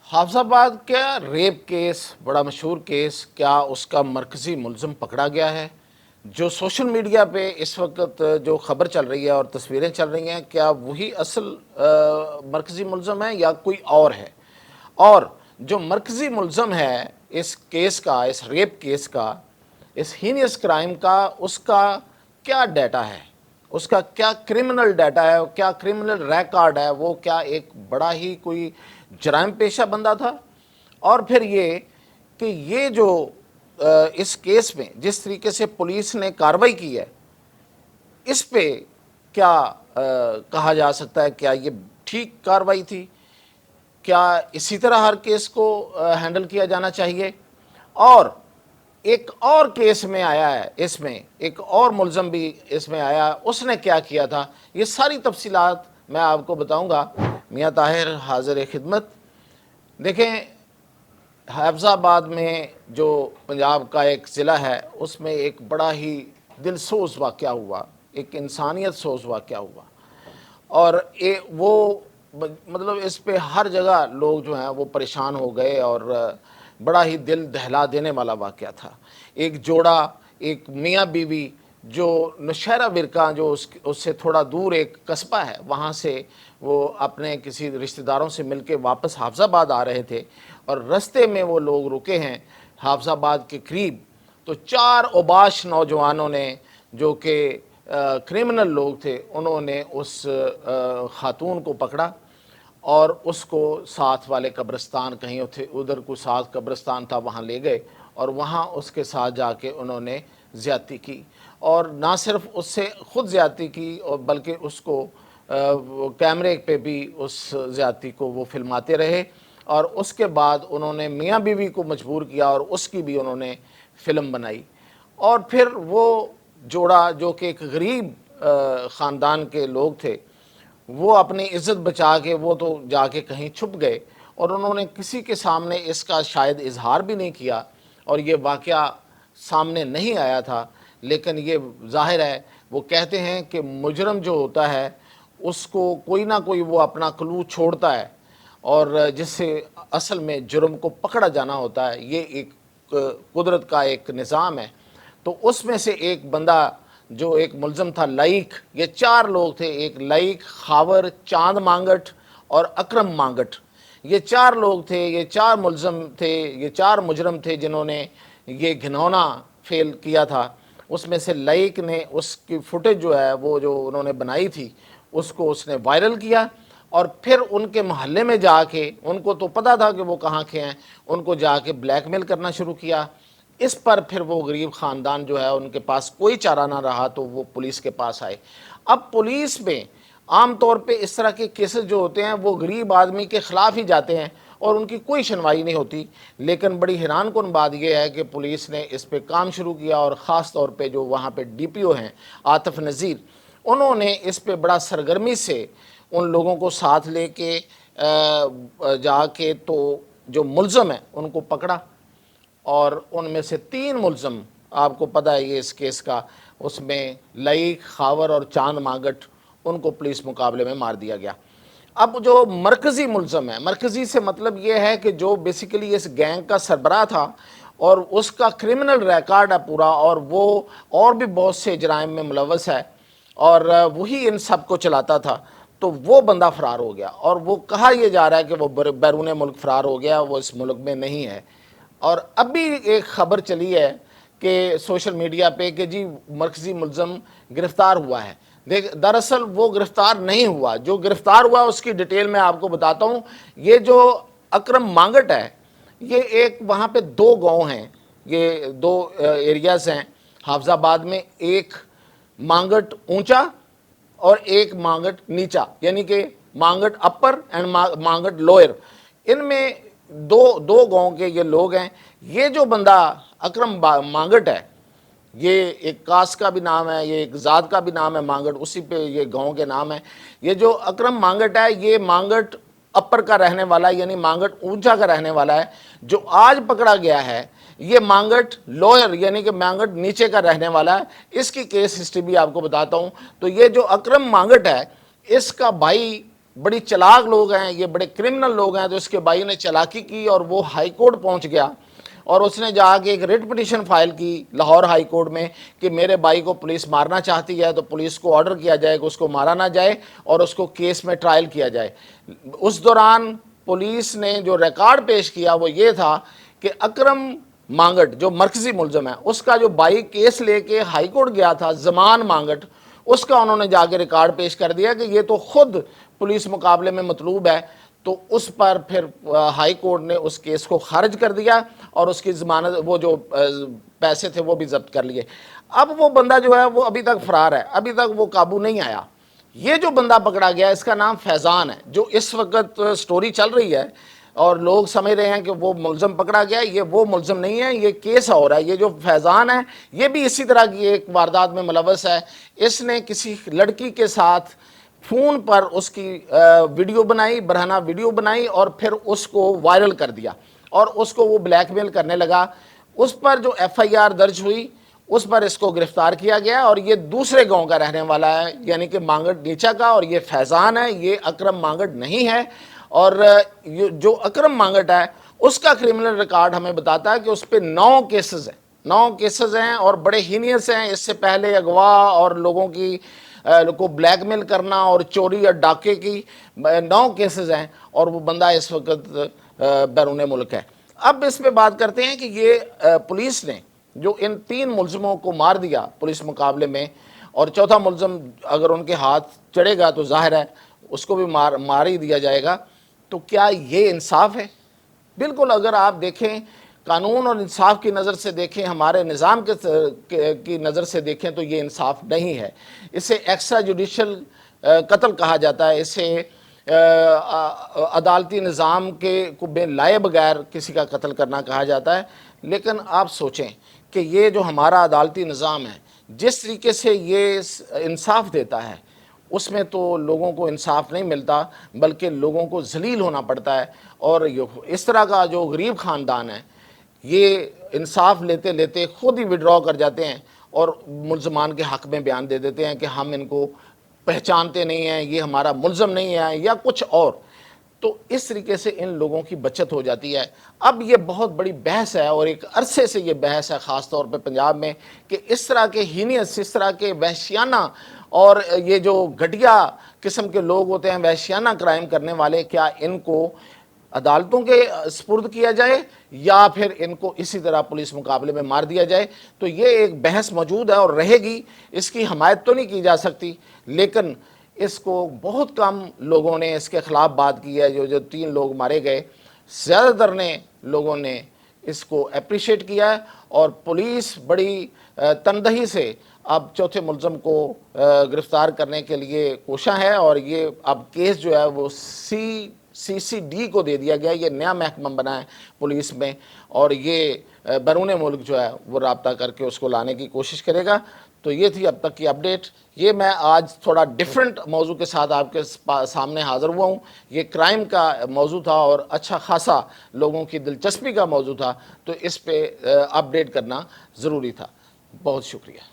حافظ آباد کا ریپ کیس بڑا مشہور کیس، کیا اس کا مرکزی ملزم پکڑا گیا ہے؟ جو سوشل میڈیا پہ اس وقت جو خبر چل رہی ہے اور تصویریں چل رہی ہیں، کیا وہی اصل مرکزی ملزم ہے یا کوئی اور ہے؟ اور جو مرکزی ملزم ہے اس کیس کا، اس ریپ کیس کا، اس ہینیس کرائم کا، اس کا کیا ڈیٹا ہے؟ اس کا کیا کرمنل ڈیٹا ہے، کیا کرمنل ریکارڈ ہے؟ وہ کیا ایک بڑا ہی کوئی جرائم پیشہ بندہ تھا؟ اور پھر یہ کہ یہ جو اس کیس میں جس طریقے سے پولیس نے کارروائی کی ہے، اس پہ کیا کہا جا سکتا ہے؟ کیا یہ ٹھیک کارروائی تھی؟ کیا اسی طرح ہر کیس کو ہینڈل کیا جانا چاہیے؟ اور ایک اور کیس میں آیا ہے، اس میں ایک اور ملزم بھی اس میں آیا، اس نے کیا کیا تھا؟ یہ ساری تفصیلات میں آپ کو بتاؤں گا۔ میاں طاہر حاضر خدمت۔ دیکھیں، حافظ آباد میں جو پنجاب کا ایک ضلع ہے، اس میں ایک بڑا ہی دل سوز واقعہ ہوا، ایک انسانیت سوز واقعہ ہوا، اور وہ مطلب اس پہ ہر جگہ لوگ جو ہیں وہ پریشان ہو گئے، اور بڑا ہی دل دہلا دینے والا واقعہ تھا۔ ایک جوڑا، ایک میاں بیوی، جو نوشہرہ ورکہ، جو اس سے تھوڑا دور ایک قصبہ ہے، وہاں سے وہ اپنے کسی رشتہ داروں سے مل کے واپس حافظ آباد آ رہے تھے، اور رستے میں وہ لوگ رکے ہیں حافظ آباد کے قریب، تو 4 اوباش نوجوانوں نے، جو کہ کرمنل لوگ تھے، انہوں نے اس خاتون کو پکڑا اور اس کو ساتھ والے قبرستان، کہیں ادھر کو ساتھ قبرستان تھا، وہاں لے گئے، اور وہاں اس کے ساتھ جا کے انہوں نے زیادتی کی، اور نہ صرف اس سے خود زیادتی کی، اور بلکہ اس کو کیمرے پہ بھی اس زیادتی کو وہ فلماتے رہے، اور اس کے بعد انہوں نے میاں بیوی کو مجبور کیا، اور اس کی بھی انہوں نے فلم بنائی۔ اور پھر وہ جوڑا، جو کہ ایک غریب خاندان کے لوگ تھے، وہ اپنی عزت بچا کے وہ تو جا کے کہیں چھپ گئے، اور انہوں نے کسی کے سامنے اس کا شاید اظہار بھی نہیں کیا، اور یہ واقعہ سامنے نہیں آیا تھا، لیکن یہ ظاہر ہے، وہ کہتے ہیں کہ مجرم جو ہوتا ہے اس کو کوئی نہ کوئی وہ اپنا کلو چھوڑتا ہے، اور جس سے اصل میں جرم کو پکڑا جانا ہوتا ہے۔ یہ ایک قدرت کا ایک نظام ہے۔ تو اس میں سے ایک بندہ جو ایک ملزم تھا، لائق، یہ 4 لوگ تھے، ایک لائق، خاور، چاند مانگٹ اور اکرم مانگٹ، یہ 4 لوگ تھے، یہ 4 ملزم تھے، یہ 4 مجرم تھے جنہوں نے یہ گھنونا فعل کیا تھا۔ اس میں سے لائق نے اس کی فوٹیج جو ہے، وہ جو انہوں نے بنائی تھی، اس کو اس نے وائرل کیا، اور پھر ان کے محلے میں جا کے، ان کو تو پتہ تھا کہ وہ کہاں کے ہیں، ان کو جا کے بلیک میل کرنا شروع کیا۔ اس پر پھر وہ غریب خاندان جو ہے، ان کے پاس کوئی چارہ نہ رہا، تو وہ پولیس کے پاس آئے۔ اب پولیس میں عام طور پہ اس طرح کے کیسز جو ہوتے ہیں، وہ غریب آدمی کے خلاف ہی جاتے ہیں، اور ان کی کوئی سنوائی نہیں ہوتی، لیکن بڑی حیران کن بات یہ ہے کہ پولیس نے اس پہ کام شروع کیا، اور خاص طور پہ جو وہاں پہ ڈی پی او ہیں، عاطف نذیر، انہوں نے اس پہ بڑا سرگرمی سے ان لوگوں کو ساتھ لے کے جا کے تو جو ملزم ہیں ان کو پکڑا، اور ان میں سے 3 ملزم، آپ کو پتہ ہے یہ اس کیس کا، اس میں لائق، خاور اور چاند مانگٹ، ان کو پولیس مقابلے میں مار دیا گیا۔ اب جو مرکزی ملزم ہے، مرکزی سے مطلب یہ ہے کہ جو بیسیکلی اس گینگ کا سربراہ تھا، اور اس کا کرمنل ریکارڈ ہے پورا، اور وہ اور بھی بہت سے جرائم میں ملوث ہے، اور وہی ان سب کو چلاتا تھا، تو وہ بندہ فرار ہو گیا، اور وہ کہا یہ جا رہا ہے کہ وہ بیرون ملک فرار ہو گیا، وہ اس ملک میں نہیں ہے۔ اور اب بھی ایک خبر چلی ہے کہ سوشل میڈیا پہ کہ جی مرکزی ملزم گرفتار ہوا ہے۔ دراصل وہ گرفتار نہیں ہوا، جو گرفتار ہوا اس کی ڈیٹیل میں آپ کو بتاتا ہوں۔ یہ جو اکرم مانگٹ ہے، یہ ایک وہاں پہ 2 گاؤں ہیں، یہ 2 ایریاز ہیں حافظ آباد میں، ایک مانگٹ اونچا اور ایک مانگٹ نیچا، یعنی کہ مانگٹ اپر اینڈ مانگٹ لوئر، ان میں دو گاؤں کے یہ لوگ ہیں۔ یہ جو بندہ اکرم مانگٹ ہے، یہ ایک کاسٹ کا بھی نام ہے، یہ ایک ذات کا بھی نام ہے مانگٹ، اسی پہ یہ گاؤں کے نام ہے۔ یہ جو اکرم مانگٹ ہے، یہ مانگٹ اپر کا رہنے والا ہے، یعنی مانگٹ اونچا کا رہنے والا ہے۔ جو آج پکڑا گیا ہے، یہ مانگٹ لوئر یعنی کہ مانگٹ نیچے کا رہنے والا ہے۔ اس کی کیس ہسٹری بھی آپ کو بتاتا ہوں۔ تو یہ جو اکرم مانگٹ ہے، اس کا بھائی بڑی چلاک لوگ ہیں، یہ بڑے کرمنل لوگ ہیں، تو اس کے بھائی نے چلاکی کی اور وہ ہائی کورٹ پہنچ گیا اور اس نے جا کے ایک ریٹ پٹیشن فائل کی لاہور ہائی کورٹ میں کہ میرے بھائی کو پولیس مارنا چاہتی ہے، تو پولیس کو آرڈر کیا جائے کہ اس کو مارا نہ جائے اور اس کو کیس میں ٹرائل کیا جائے۔ اس دوران پولیس نے جو ریکارڈ پیش کیا وہ یہ تھا کہ اکرم مانگٹ جو مرکزی ملزم ہے، اس کا جو بھائی کیس لے کے ہائی کورٹ گیا تھا، زمان مانگٹ، اس کا انہوں نے جا کے ریکارڈ پیش کر دیا کہ یہ تو خود پولیس مقابلے میں مطلوب ہے، تو اس پر پھر ہائی کورٹ نے اس کیس کو خارج کر دیا اور اس کی ضمانت، وہ جو پیسے تھے وہ بھی ضبط کر لیے۔ اب وہ بندہ جو ہے وہ ابھی تک فرار ہے، ابھی تک وہ قابو نہیں آیا۔ یہ جو بندہ پکڑا گیا اس کا نام فیضان ہے، جو اس وقت سٹوری چل رہی ہے اور لوگ سمجھ رہے ہیں کہ وہ ملزم پکڑا گیا، یہ وہ ملزم نہیں ہے، یہ کیس ہو رہا ہے۔ یہ جو فیضان ہے یہ بھی اسی طرح کی ایک واردات میں ملوث ہے۔ اس نے کسی لڑکی کے ساتھ فون پر اس کی ویڈیو بنائی، برہنہ ویڈیو بنائی اور پھر اس کو وائرل کر دیا اور اس کو وہ بلیک میل کرنے لگا۔ اس پر جو ایف آئی آر درج ہوئی اس پر اس کو گرفتار کیا گیا اور یہ دوسرے گاؤں کا رہنے والا ہے، یعنی کہ مانگٹ نیچا کا، اور یہ فیضان ہے، یہ اکرم مانگٹ نہیں ہے۔ اور جو اکرم مانگٹ ہے اس کا کرمنل ریکارڈ ہمیں بتاتا ہے کہ اس پہ 9 کیسز ہیں، 9 کیسز ہیں اور بڑے ہینیس ہیں۔ اس سے پہلے اغوا اور لوگوں کی کو بلیک میل کرنا اور چوری اور ڈاکے کی 9 کیسز ہیں، اور وہ بندہ اس وقت بیرون ملک ہے۔ اب اس پہ بات کرتے ہیں کہ یہ پولیس نے جو ان 3 ملزموں کو مار دیا پولیس مقابلے میں، اور چوتھا ملزم اگر ان کے ہاتھ چڑھے گا تو ظاہر ہے اس کو بھی مار ہی دیا جائے گا، تو کیا یہ انصاف ہے؟ بالکل، اگر آپ دیکھیں قانون اور انصاف کی نظر سے دیکھیں، ہمارے نظام کی نظر سے دیکھیں تو یہ انصاف نہیں ہے۔ اسے ایکسٹرا جوڈیشل قتل کہا جاتا ہے، اسے عدالتی نظام کے کو بے لائے بغیر کسی کا قتل کرنا کہا جاتا ہے۔ لیکن آپ سوچیں کہ یہ جو ہمارا عدالتی نظام ہے، جس طریقے سے یہ انصاف دیتا ہے، اس میں تو لوگوں کو انصاف نہیں ملتا بلکہ لوگوں کو ذلیل ہونا پڑتا ہے۔ اور اس طرح کا جو غریب خاندان ہے یہ انصاف لیتے لیتے خود ہی وڈرا کر جاتے ہیں اور ملزمان کے حق میں بیان دے دیتے ہیں کہ ہم ان کو پہچانتے نہیں ہیں، یہ ہمارا ملزم نہیں ہے یا کچھ اور۔ تو اس طریقے سے ان لوگوں کی بچت ہو جاتی ہے۔ اب یہ بہت بڑی بحث ہے اور ایک عرصے سے یہ بحث ہے، خاص طور پہ پنجاب میں، کہ اس طرح کے ہینیس، اس طرح کے وحشیانہ اور یہ جو گھٹیا قسم کے لوگ ہوتے ہیں، وحشیانہ کرائم کرنے والے، کیا ان کو عدالتوں کے سپرد کیا جائے یا پھر ان کو اسی طرح پولیس مقابلے میں مار دیا جائے؟ تو یہ ایک بحث موجود ہے اور رہے گی، اس کی حمایت تو نہیں کی جا سکتی، لیکن اس کو بہت کم لوگوں نے اس کے خلاف بات کی ہے۔ جو 3 لوگ مارے گئے، زیادہ تر لوگوں نے اس کو اپریشیٹ کیا ہے، اور پولیس بڑی تندہی سے اب چوتھے ملزم کو گرفتار کرنے کے لیے کوشاں ہے، اور یہ اب کیس جو ہے وہ سی ڈی کو دے دیا گیا۔ یہ نیا محکمہ بنا ہے پولیس میں، اور یہ بیرون ملک جو ہے وہ رابطہ کر کے اس کو لانے کی کوشش کرے گا۔ تو یہ تھی اب تک کی اپڈیٹ۔ یہ میں آج تھوڑا ڈیفرنٹ موضوع کے ساتھ آپ کے سامنے حاضر ہوا ہوں۔ یہ کرائم کا موضوع تھا اور اچھا خاصا لوگوں کی دلچسپی کا موضوع تھا، تو اس پہ اپڈیٹ کرنا ضروری تھا۔ بہت شکریہ۔